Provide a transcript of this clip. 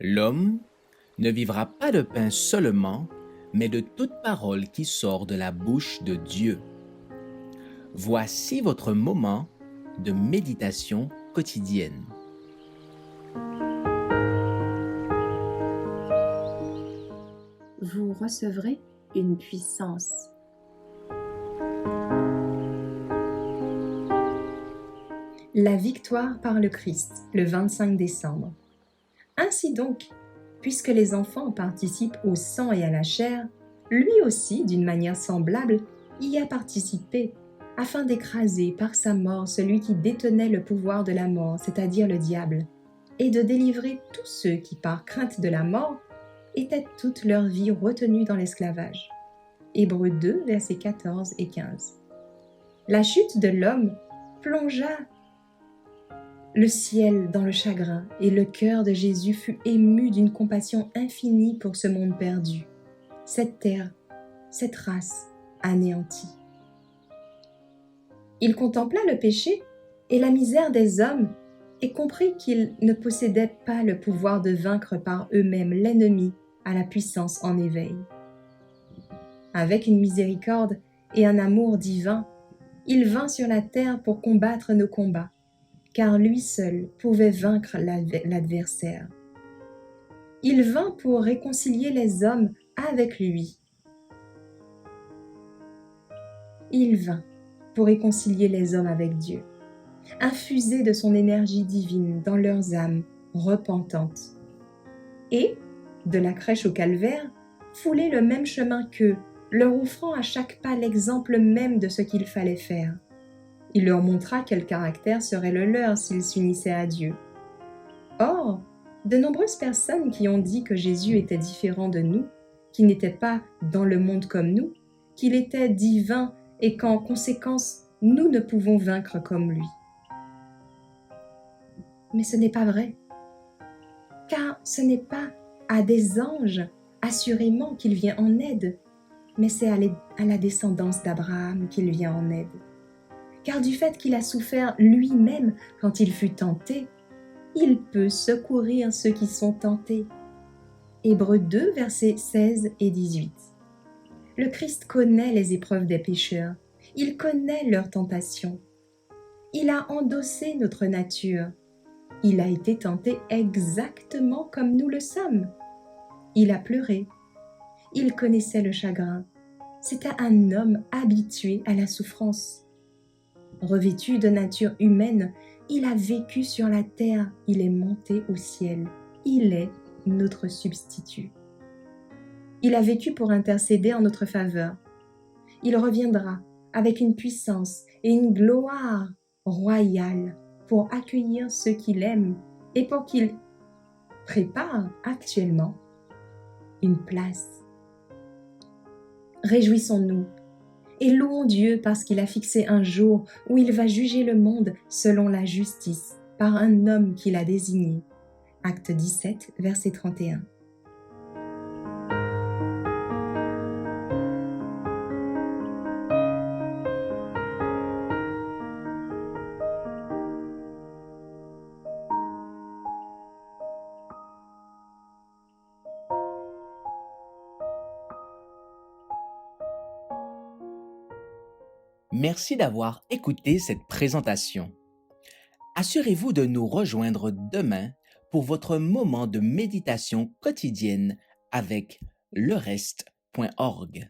L'homme ne vivra pas de pain seulement, mais de toute parole qui sort de la bouche de Dieu. Voici votre moment de méditation quotidienne. Vous recevrez une puissance. La victoire par le Christ, le 25 décembre. Ainsi donc, puisque les enfants participent au sang et à la chair, lui aussi, d'une manière semblable, y a participé, afin d'écraser par sa mort celui qui détenait le pouvoir de la mort, c'est-à-dire le diable, et de délivrer tous ceux qui, par crainte de la mort, étaient toute leur vie retenus dans l'esclavage. Hébreux 2, versets 14 et 15. La chute de l'homme plongea le ciel dans le chagrin, et le cœur de Jésus fut ému d'une compassion infinie pour ce monde perdu, cette terre, cette race anéantie. Il contempla le péché et la misère des hommes et comprit qu'ils ne possédaient pas le pouvoir de vaincre par eux-mêmes l'ennemi à la puissance en éveil. Avec une miséricorde et un amour divin, il vint sur la terre pour combattre nos combats, car lui seul pouvait vaincre l'adversaire. Il vint pour réconcilier les hommes avec lui. Il vint pour réconcilier les hommes avec Dieu, infuser de son énergie divine dans leurs âmes repentantes. Et, de la crèche au calvaire, fouler le même chemin qu'eux, leur offrant à chaque pas l'exemple même de ce qu'il fallait faire. Il leur montra quel caractère serait le leur s'ils s'unissaient à Dieu. Or, de nombreuses personnes qui ont dit que Jésus était différent de nous, qu'il n'était pas dans le monde comme nous, qu'il était divin et qu'en conséquence, nous ne pouvons vaincre comme lui. Mais ce n'est pas vrai, car ce n'est pas à des anges, assurément, qu'il vient en aide, mais c'est à la descendance d'Abraham qu'il vient en aide. Car du fait qu'il a souffert lui-même quand il fut tenté, il peut secourir ceux qui sont tentés. Hébreux 2, versets 16 et 18. Le Christ connaît les épreuves des pécheurs, il connaît leurs tentations. Il a endossé notre nature, il a été tenté exactement comme nous le sommes. Il a pleuré, il connaissait le chagrin, c'était un homme habitué à la souffrance. Revêtu de nature humaine, il a vécu sur la terre, il est monté au ciel. Il est notre substitut. Il a vécu pour intercéder en notre faveur. Il reviendra avec une puissance et une gloire royale pour accueillir ceux qu'il aime et pour qu'il prépare actuellement une place. Réjouissons-nous et louons Dieu parce qu'il a fixé un jour où il va juger le monde selon la justice par un homme qu'il a désigné. Acte 17, verset 31. Merci d'avoir écouté cette présentation. Assurez-vous de nous rejoindre demain pour votre moment de méditation quotidienne avec lereste.org.